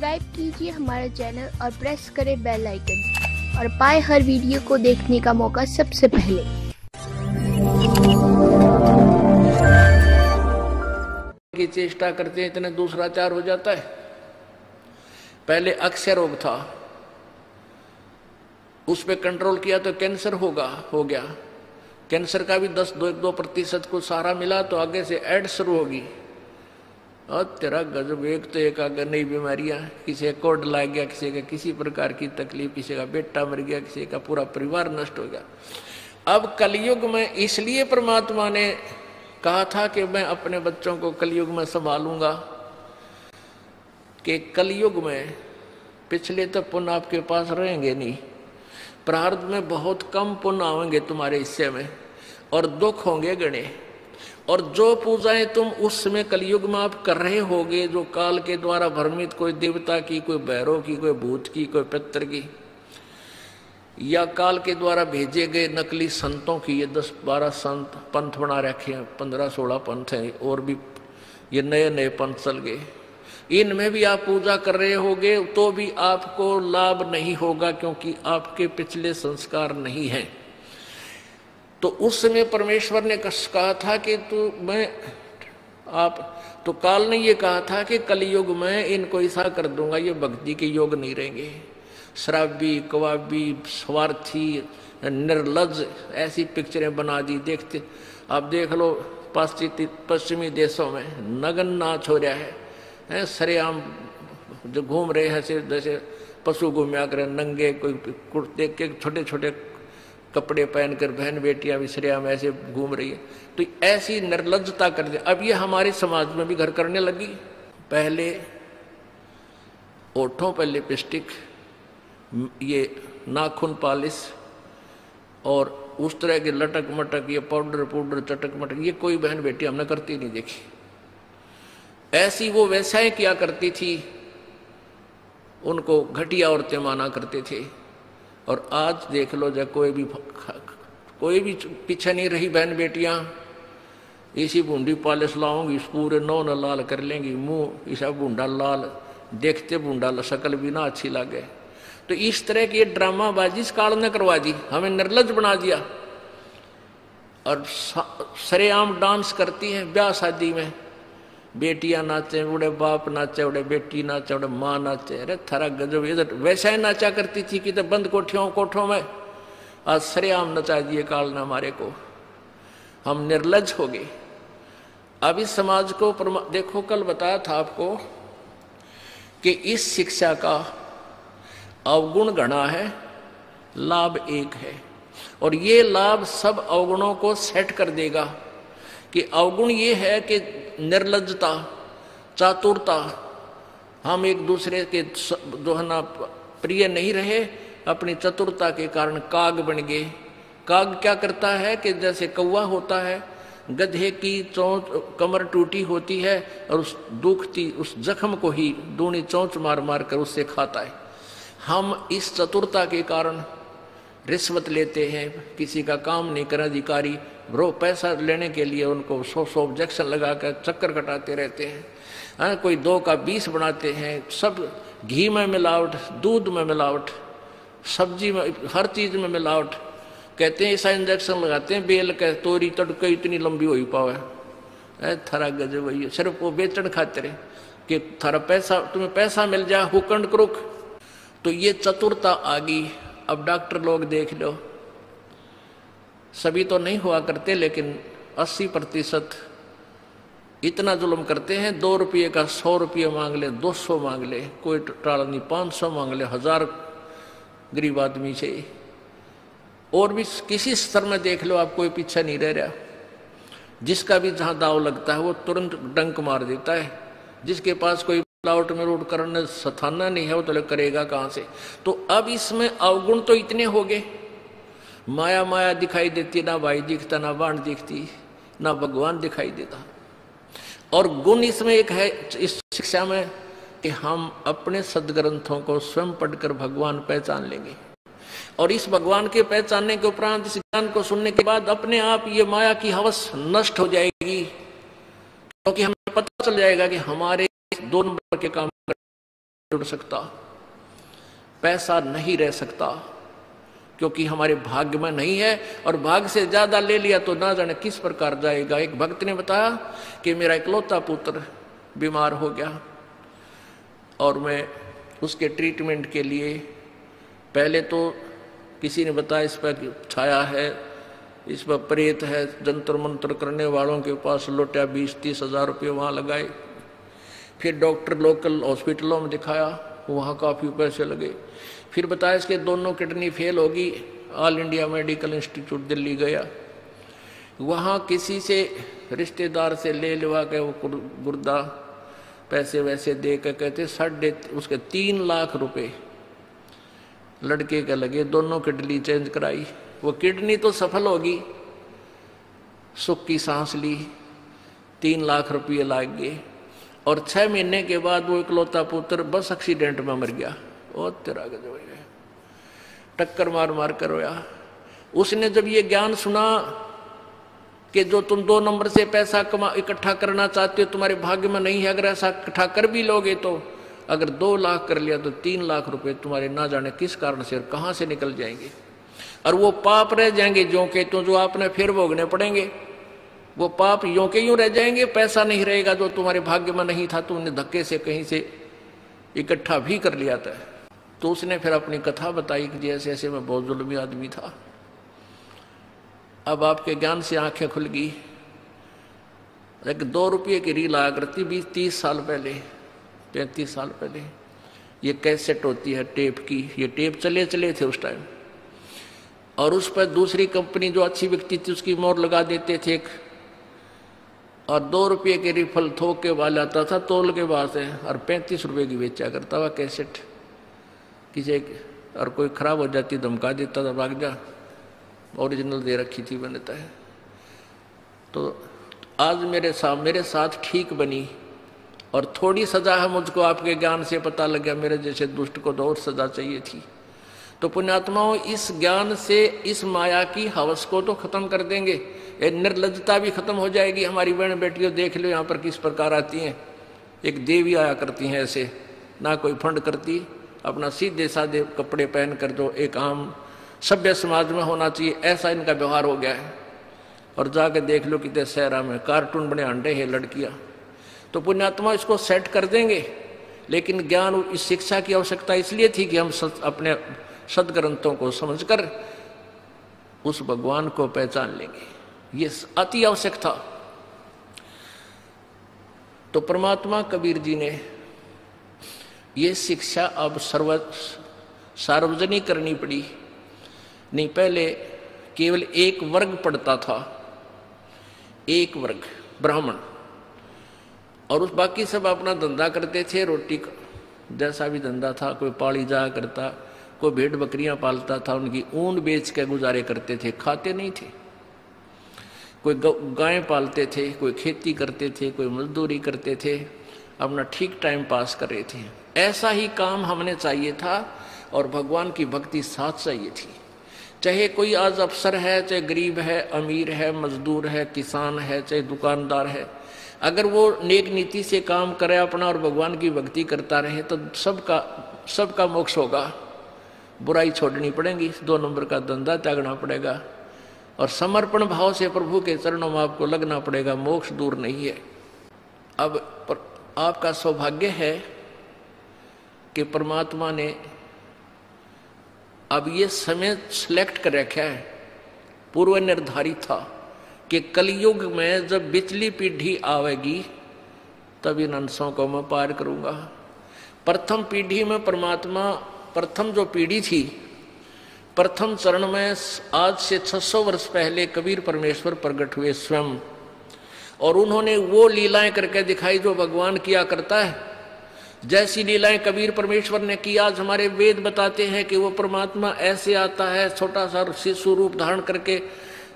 Subscribe कीजिए हमारा channel और प्रेस करें बेल आइकन और पाए हर वीडियो को देखने का मौका सबसे पहले। की चेष्टा करते हैं इतने दूसरा चार हो जाता है। पहले अक्षय रोग था, उस पे कंट्रोल किया तो कैंसर हो गया। कैंसर का भी 10-2% को सहारा मिला तो आगे से एड्स शुरू होगी। और तेरा गजब, एक तो एक आगे नई बीमारियां, किसी का कोड लग गया, किसी का किसी प्रकार की तकलीफ, किसी का बेटा मर गया, किसी का पूरा परिवार नष्ट हो गया। अब कलयुग में इसलिए परमात्मा ने कहा था कि मैं अपने बच्चों को कलयुग में संभालूंगा, कि कलयुग में पिछले तो पुण्य आपके पास रहेंगे नहीं, प्रारब्ध में बहुत कम पुण्य आएंगे तुम्हारे हिस्से में और दुख होंगे गणे। और जो पूजाएं तुम उस समय कलयुग में आप कर रहे होगे, जो काल के द्वारा भ्रमित, कोई देवता की, कोई भैरव की, कोई भूत की, कोई पितर की, या काल के द्वारा भेजे गए नकली संतों की, ये 10-12 संत पंथ बना रखे हैं, 15-16 पंथ हैं, और भी ये नए नए पंथ चल गए। इनमें भी आप पूजा कर रहे होगे तो भी आपको लाभ नहीं होगा, क्योंकि आपके पिछले संस्कार नहीं हैं। तो उस समय परमेश्वर ने कहा था कि तो काल ने ये कहा था कि कलयुग में इनको ऐसा कर दूंगा, ये भक्ति के योग नहीं रहेंगे, शराबी, कवाबी, स्वार्थी, निर्लज, ऐसी पिक्चरें बना दी। देखते आप देख लो पश्चिमी देशों में नग्न नाच हो रहा है, सरेआम जो घूम रहे हैं जैसे पशु घूमया करें नंगे, कोई कुर्ते के छोटे छोटे कपड़े पहनकर बहन बेटियां भी सरेआम ऐसे घूम रही है। तो ऐसी निर्लज्जता कर दी। अब ये हमारे समाज में भी घर करने लगी। पहले ओठों पर लिपस्टिक, ये नाखून पॉलिश और उस तरह के लटक मटक, ये पाउडर चटक मटक, ये कोई बहन बेटी हमने करती नहीं देखी। ऐसी वो वैसाएं किया करती थी, उनको घटिया औरतें माना करते थे। और आज देख लो, जब कोई भी पीछे नहीं रही बहन बेटियां, इसी बूंदी पॉलिश लाऊंगी, पूरे नौ न लाल कर लेंगी, मुंह ऐसा बूंदा लाल, देखते बूंदा शक्ल भी ना अच्छी लगे। तो इस तरह की ड्रामाबाजी इस काल ने करवा दी, हमें निर्लज बना दिया। और सरेआम डांस करती हैं ब्याह शादी में, बेटियां नाचे, उड़े बाप नाचे, उड़े बेटी नाचे, उड़े माँ नाचे। अरे थारा गजब, इधर वैसा ही नाचा करती थी कि तो बंद कोठों में, आज सरेआम नचा दिए काल ने हमारे को। हम निर्लज हो गए। अब इस समाज को देखो, कल बताया था आपको कि इस शिक्षा का अवगुण घना है, लाभ एक है। और ये लाभ सब अवगुणों को सेट कर देगा। कि अवगुण ये है कि निर्लज्जता, चातुरता, हम एक दूसरे के जो है ना प्रिय नहीं रहे, अपनी चतुरता के कारण काग बन गए। काग क्या करता है कि जैसे कौवा होता है, गधे की चोंच कमर टूटी होती है और उस जख्म को ही दूनी चोंच मार मार कर उससे खाता है। हम इस चतुरता के कारण रिश्वत लेते हैं, किसी का काम नहीं कर, अधिकारी पैसा लेने के लिए उनको 100 ऑब्जेक्शन लगाकर चक्कर कटाते रहते हैं। कोई 2 का 20 बनाते हैं। सब घी में मिलावट, दूध में मिलावट, सब्जी में, हर चीज में मिलावट। कहते हैं ऐसा इंजेक्शन लगाते हैं, बेल का तोरी तड़के इतनी लंबी हो ही पावे। थारा गजब वही, सिर्फ वो बेचन खातिर कि थारा पैसा, तुम्हें पैसा मिल जाए, हुकंड क्रुक। तो ये चतुरता आ गई। अब डॉक्टर लोग देख लो, सभी तो नहीं हुआ करते, लेकिन 80% इतना जुल्म करते हैं। 2 रुपये का 100 रुपये मांग ले, 200 मांग ले, कोई टाला नहीं, 500 मांग ले, 1000 गरीब आदमी से। और भी किसी स्तर में देख लो, आप कोई पीछा नहीं रह रहा। जिसका भी जहां दाव लगता है वो तुरंत डंक मार देता है। जिसके पास कोई लाउट में रोड करने सथाना नहीं है, वो तो करेगा कहां से। तो अब इसमें अवगुण तो इतने हो गए, माया माया दिखाई देती, ना भाई दिखता, ना बाण दिखती, ना भगवान दिखाई देता। और गुण इसमें एक है इस शिक्षा में कि हम अपने सदग्रंथों को स्वयं पढ़कर भगवान पहचान लेंगे। और इस भगवान के पहचानने के उपरांत, इस ज्ञान को सुनने के बाद अपने आप ये माया की हवस नष्ट हो जाएगी, क्योंकि हमें पता चल जाएगा कि हमारे 2 नंबर के काम जुड़ सकता, पैसा नहीं रह सकता, क्योंकि हमारे भाग्य में नहीं है। और भाग्य से ज्यादा ले लिया तो ना जाने किस प्रकार जाएगा। एक भक्त ने बताया कि मेरा इकलौता पुत्र बीमार हो गया और मैं उसके ट्रीटमेंट के लिए पहले तो किसी ने बताया इस पर छाया है, इस पर प्रेत है, जंतर मंत्र करने वालों के पास लौटा 20-30 हज़ार रुपये वहाँ लगाए। फिर डॉक्टर लोकल हॉस्पिटलों में दिखाया, वहाँ काफ़ी पैसे लगे। फिर बताया इसके दोनों किडनी फेल होगी, all India medical institute Delhi गया, वहाँ किसी से रिश्तेदार से ले लवा के वो गुर्दा पैसे वैसे दे के कहते उसके 3 लाख रुपए लड़के के लगे, दोनों किडनी चेंज कराई। वो किडनी तो सफल होगी, सुख की सांस ली, 3 लाख रुपये लाग गए। और 6 महीने के बाद वो इकलौता पुत्र बस एक्सीडेंट में मर गया। ओ तेरा गजब है, टक्कर मार मार कर रोया। उसने जब ये ज्ञान सुना कि जो तुम 2 नंबर से पैसा इकट्ठा करना चाहते हो तुम्हारे भाग्य में नहीं है, अगर ऐसा इकट्ठा कर भी लोगे तो अगर 2 लाख कर लिया तो 3 लाख रुपए तुम्हारे ना जाने किस कारण से और कहां से निकल जाएंगे, और वो पाप रह जाएंगे जो के तो जो आपने फिर भोगने पड़ेंगे। वो पाप यूं के यूं रह जाएंगे, पैसा नहीं रहेगा जो तुम्हारे भाग्य में नहीं था, तुमने धक्के से कहीं से इकट्ठा भी कर लिया था। तो उसने फिर अपनी कथा बताई कि जैसे ऐसे मैं बहुत जुल्मी आदमी था, अब आपके ज्ञान से आंखें खुल गई। एक 2 रुपये की रील आया करती 20-30 साल पहले, 35 साल पहले। ये कैसेट होती है टेप की, ये टेप चले थे उस टाइम, और उस पर दूसरी कंपनी जो अच्छी बिकती थी उसकी मोहर लगा देते थे एक, और 2 रुपये के रिफल थोक के वाला आता था तोल के बाद से, और 35 रुपये की बेचा करता हुआ कैसेट। किसी और कोई खराब हो जाती धमका देता था, भाग जा, ओरिजिनल दे रखी थी बनता है। तो आज मेरे साथ ठीक बनी, और थोड़ी सजा है मुझको आपके ज्ञान से पता लग गया, मेरे जैसे दुष्ट को तो और सजा चाहिए थी। तो पुण्यात्माओं, इस ज्ञान से इस माया की हवस को तो खत्म कर देंगे, ये निर्लज्जता भी खत्म हो जाएगी। हमारी बहन बेटियों देख लो यहाँ पर किस प्रकार आती हैं, एक देवी आया करती हैं ऐसे, ना कोई फंड करती, अपना सीधे साधे कपड़े पहन कर जो एक आम सभ्य समाज में होना चाहिए ऐसा इनका व्यवहार हो गया है। और जाके देख लो कितने शहरा में कार्टून बने अंडे हैं लड़कियां। तो पुण्यात्मा इसको सेट कर देंगे, लेकिन ज्ञान इस शिक्षा की आवश्यकता इसलिए थी कि हम अपने सदग्रंथों को समझकर उस भगवान को पहचान लेंगे, ये अति आवश्यक था। तो परमात्मा कबीर जी ने ये शिक्षा अब सार्वजनिक करनी पड़ी। नहीं, पहले केवल एक वर्ग पढ़ता था, एक वर्ग ब्राह्मण, और उस बाकी सब अपना धंधा करते थे, रोटी का जैसा भी धंधा था, कोई पाली जाया करता, कोई भेड़ बकरियां पालता था, उनकी ऊन बेच के गुजारे करते थे, खाते नहीं थे। कोई गायें पालते थे, कोई खेती करते थे, कोई मजदूरी करते थे, अपना ठीक टाइम पास कर रहे थे। ऐसा ही काम हमने चाहिए था, और भगवान की भक्ति साथ चाहिए थी। चाहे कोई आज अफसर है, चाहे गरीब है, अमीर है, मजदूर है, किसान है, चाहे दुकानदार है, अगर वो नेक नीति से काम करे अपना और भगवान की भक्ति करता रहे तो सबका मोक्ष होगा। बुराई छोड़नी पड़ेगी, 2 नंबर का धंधा त्यागना पड़ेगा, और समर्पण भाव से प्रभु के चरणों में आपको लगना पड़ेगा। मोक्ष दूर नहीं है। अब आपका सौभाग्य है कि परमात्मा ने अब ये समय सिलेक्ट कर रखा है, पूर्व निर्धारित था कि कलयुग में जब बिचली पीढ़ी आवेगी तब इन अंशों को मैं पार करूंगा। प्रथम पीढ़ी में परमात्मा, प्रथम जो पीढ़ी थी, प्रथम चरण में आज से 600 वर्ष पहले कबीर परमेश्वर प्रकट हुए स्वयं, और उन्होंने वो लीलाएं करके दिखाई जो भगवान किया करता है। जैसी लीलाएं कबीर परमेश्वर ने की, आज हमारे वेद बताते हैं कि वो परमात्मा ऐसे आता है, छोटा सा शिशु रूप धारण करके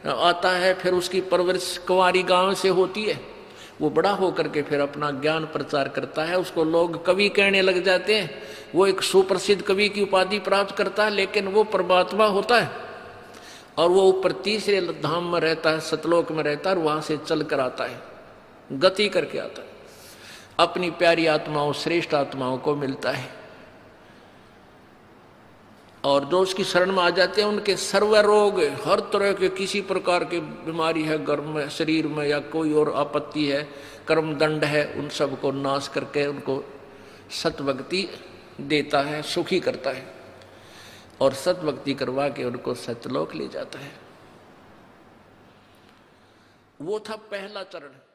आता है, फिर उसकी परवरिश कुंवारी गांव से होती है, वो बड़ा होकर के फिर अपना ज्ञान प्रचार करता है, उसको लोग कवि कहने लग जाते हैं, वो एक सुप्रसिद्ध कवि की उपाधि प्राप्त करता है, लेकिन वो परमात्मा होता है, और वो ऊपर तीसरे धाम में रहता है, सतलोक में रहता है, और वहां से चल कर आता है, गति करके आता है, अपनी प्यारी आत्माओं, श्रेष्ठ आत्माओं को मिलता है। और जो उसकी शरण में आ जाते हैं उनके सर्व रोग, हर तरह के किसी प्रकार की बीमारी है घर में, शरीर में, या कोई और आपत्ति है, कर्म दंड है, उन सब को नाश करके उनको सतभक्ति देता है, सुखी करता है और सतभक्ति करवा के उनको सत्यलोक ले जाता है। वो था पहला चरण।